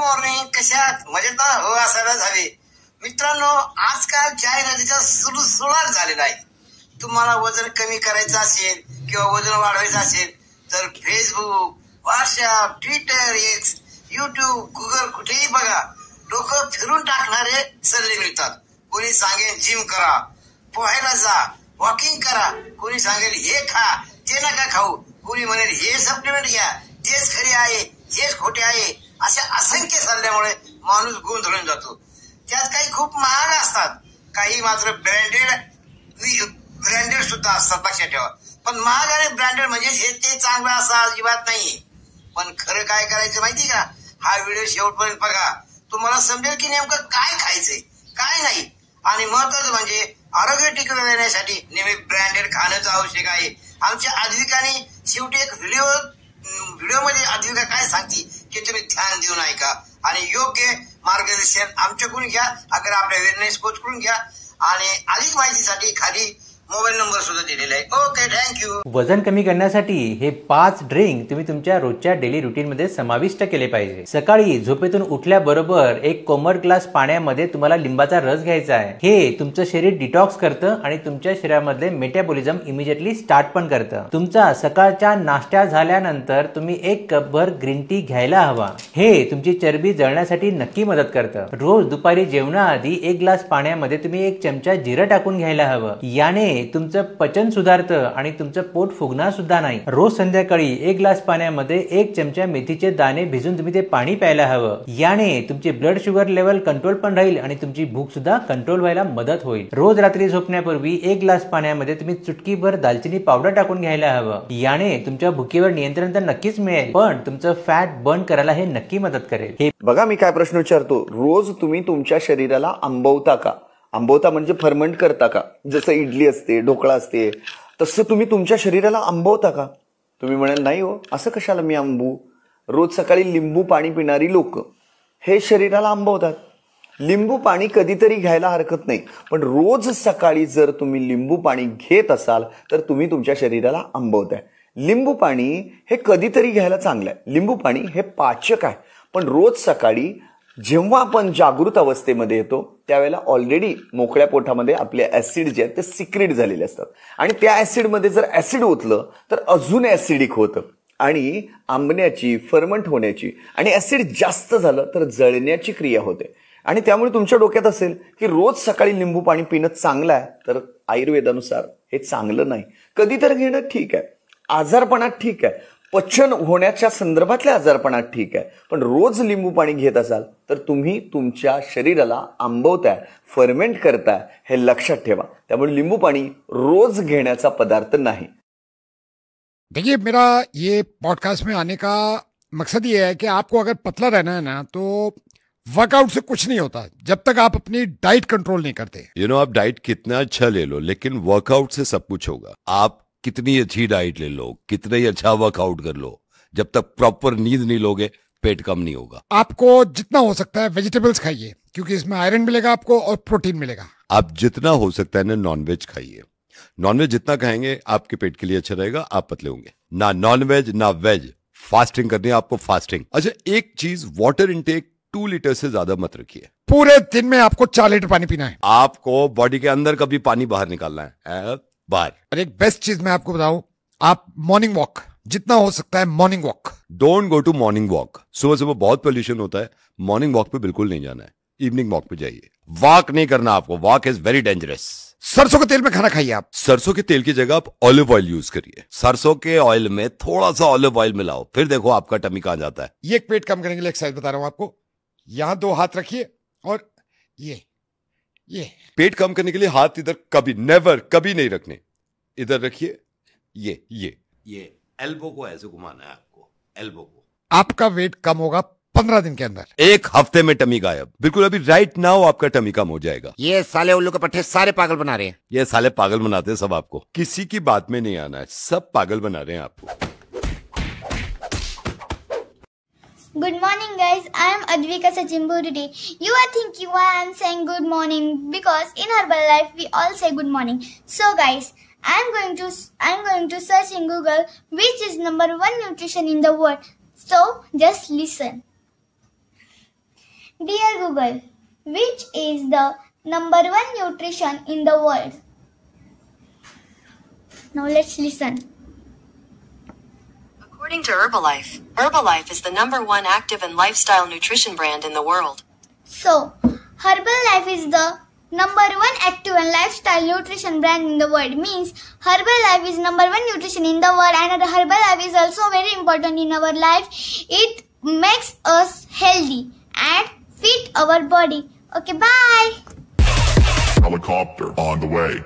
Morning, कशात मजेत ना? हो, असायलाच हवे. मित्रांनो, आजकाल जाहिरातीचा सुळाच झालेला आहे. तुम्हाला वजन कमी करायचं असेल किंवा वजन वाढवायचं असेल तर Facebook, WhatsApp, Twitter, x, YouTube, Google कुठेही बघा, डोकं फिरून टाकणारे सल्ले मिळतात. कोणी सांगेल जिम करा, पोहायला जा, वॉकिंग करा. कोणी सांगेल हे खा, ते नका खाऊ. कोणी म्हणेल हे सप्लिमेंट घ्या, तेच खरे आहे, हेच खोटे आहे. अशा असंख्य सल्ल्यामुळे माणूस गोंधळून जातो. त्यात काही खूप महाग असतात, काही मात्र ब्रँडेड सुद्धा असतात, लक्षात ठेवा. पण महाग आणि ब्रँडेड म्हणजे हे ते चांगलं असं अजिबात नाहीये. पण खरं काय करायचं माहिती का? हा व्हिडिओ शेवटपर्यंत बघा, तुम्हाला समजेल की नेमकं काय खायचंय काय नाही. आणि महत्वाचं म्हणजे आरोग्य टिकवून देण्यासाठी नेहमी ब्रँडेड खाणंच आवश्यक आहे. आमच्या आद्विकाने शेवटी एक व्हिडिओ मध्ये आद्विका काय सांगते की तुम्ही ध्यान देऊन ऐका आणि योग्य मार्गदर्शन आमच्याकडून घ्या, अगर आपल्या वेलनेस कोच कडून घ्या. आणि अधिक माहितीसाठी खाली मोबाईल नंबर सुद्धा दिलेला आहे. Okay, thank you. वजन कमी करण्यासाठी हे 5 ड्रिंक तुम्ही तुमच्या रोजच्या डेली रुटीन मध्ये समाविष्ट केले पाहिजे. सकाळी झोपेतून उठल्याबरोबर एक कोमट ग्लास पाण्यामध्ये तुम्हाला लिंबाचा रस घ्यायचा आहे. हे तुमचं शरीर डिटॉक्स करतं आणि तुमच्या शरीरामधले मेटाबॉलिझम इमिजिएटली स्टार्ट पण करतं. तुमचा सकाळच्या नाश्ता झाल्यानंतर तुम्ही 1 कपभर ग्रीन टी घ्यायला हवा. हे तुमची चरबी जळण्यासाठी नक्की मदत करतं. रोज दुपारी जेवणाआधी 1 ग्लास पाण्यामध्ये तुम्ही 1 चमचा जिरं टाकून घ्यायला हवं. याने तुमचं पचन सुधारतं आणि तुमचं पोट फुगणार सुद्धा नाही. रोज संध्याकाळी 1 ग्लास पाण्यामध्ये 1 चमचा मेथीचे दाणे भिजून तुम्ही ते पाणी प्यायला हवं. याने तुमची ब्लड शुगर लेवल कंट्रोल पण राहील आणि तुमची भूक सुद्धा कंट्रोल व्हायला मदत होईल. रोज रात्री झोपण्यापूर्वी 1 ग्लास पाण्यामध्ये तुम्ही चुटकीभर दालचिनी पावडर टाकून घ्यायला हवं. याने तुमच्या भुकेवर नियंत्रण तर नक्कीच मिळेल, पण तुमचं फॅट बर्न करायला हे नक्की मदत करेल. हे बघा, मी काय प्रश्न विचारतो, रोज तुम्ही तुमच्या शरीराला आंबवता का? आंबवता म्हणजे फर्मेंट करता का? जसं इडली असते, ढोकळा असते, तसं तुम्ही तुमच्या शरीराला आंबवता का? तुम्ही म्हणाल नाही हो, असं कशाला मी आंबू? रोज सकाळी लिंबू पाणी पिणारी लोक हे शरीराला आंबवतात. लिंबू पाणी कधीतरी घ्यायला हरकत नाही, पण रोज सकाळी जर तुम्ही लिंबू पाणी घेत असाल तर तुम्ही तुमच्या शरीराला आंबवताय. लिंबू पाणी हे कधीतरी घ्यायला चांगलं आहे. लिंबू पाणी हे पाचक आहे, पण रोज सकाळी जेव्हा आपण जागृत अवस्थेमध्ये येतो त्यावेळेला ऑलरेडी मोकळ्या पोटामध्ये आपले ऍसिड जे आहेत ते सिक्रेट झालेले असतात आणि त्या ऍसिडमध्ये जर ऍसिड ओतलं तर अजून ऍसिडिक होतं आणि आंबण्याची, फर्मंट होण्याची आणि ऍसिड जास्त झालं तर जळण्याची क्रिया होते. आणि त्यामुळे तुमच्या डोक्यात असेल की रोज सकाळी लिंबू पाणी पिणं चांगलं आहे, तर आयुर्वेदानुसार हे चांगलं नाही. कधीतरी घेणं ठीक आहे, आजारपणात ठीक आहे, पचन होण्याच्या संदर्भातल्या आजारपणात ठीक आहे, पण रोज लिंबू पाणी घेत असाल तर तुम्ही तुमच्या शरीराला आंबवताय, फर्मेंट करताय, हे लक्षात ठेवा. त्यामुळे लिंबू पाणी रोज घेण्याचा पदार्थ नाही. देखिए, मेरा ये पॉडकास्ट में आने का मकसद ये है कि आपको अगर पतला रहना है ना तो वर्कआउट से कुछ नहीं होता जब तक आप अपनी डाइट कंट्रोल नहीं करते. आप डाइट कितना अच्छा ले लो, लेकिन वर्कआउट से सब कुछ होगा. आप कितनी अच्छी डाइट ले लो, कितना ही अच्छा वर्कआउट कर लो, जब तक प्रॉपर नींद नहीं लोगे पेट कम नहीं होगा. आपको जितना हो सकता है वेजिटेबल्स खाइए, क्योंकि इसमें आयरन मिलेगा आपको और प्रोटीन मिलेगा. आप जितना हो सकता है ना नॉनवेज खाइए. नॉनवेज जितना खाएंगे आपके पेट के लिए अच्छा रहेगा, आप पतले होंगे. ना नॉनवेज ना वेज, फास्टिंग करनी है आपको, फास्टिंग. अच्छा, एक चीज, वाटर इनटेक 2 लीटर से ज्यादा मत रखिए. पूरे दिन में आपको 4 लीटर पानी पीना है. आपको बॉडी के अंदर का भी पानी बाहर निकालना है, बाहर. और एक बेस्ट चीज मैं आपको बताऊं, आप मॉर्निंग वॉक, जितना हो सकता है morning walk. Don't go to morning walk. सुबह सुबह बहुत पोल्यूशन होता है, मॉर्निंग वॉक पे बिल्कुल नहीं जाना है. इवनिंग वॉक पे जाइए. वॉक नहीं करना आपको, वॉक इज वेरी डेंजरस. सरसों के तेल में खाना खाइए आप. सरसों के तेल की जगह आप ऑलिव ऑयल यूज करिए. सरसों के ऑयल में थोड़ा सा ऑलिव ऑयल मिलाओ, फिर देखो आपका टमी कहां जाता है. ये एक पेट कम करने के लिए एक्सरसाइज बता रहा हूं आपको. यहां 2 हाथ रखिए और ये पेट कम करने के लिए हाथ इधर कभी, नेवर, कभी नहीं रखने. इधर रखिए. ये एल्बो को ऐसे घुमाना है आपको, एल्बो को. आपका वेट कम होगा 15 दिन के अंदर. 1 हफ्ते में टमी गायब. बिल्कुल अभी राइट नाउ आपका टमी कम हो जाएगा. ये साले उल्लू के पट्टे सारे पागल बना रहे हैं. ये साले पागल बनाते हैं सब आपको. किसी की बात में नहीं आना है, सब पागल बना रहे हैं आपको. Good morning guys, I am Advika Sachimbu today. You are thinking why I am saying good morning, because in Herbalife we all say good morning. So guys, I am going to search in Google which is number 1 nutrition in the world. So just listen. Dear Google, which is the number 1 nutrition in the world? Now let's listen. According to Herbalife, Herbalife is the number 1 active and lifestyle nutrition brand in the world. So, Herbalife is the number 1 active and lifestyle nutrition brand in the world. Means Herbalife is number 1 nutrition in the world, and Herbalife is also very important in our life. It makes us healthy and fit our body. Okay, bye. Helicopter on the way.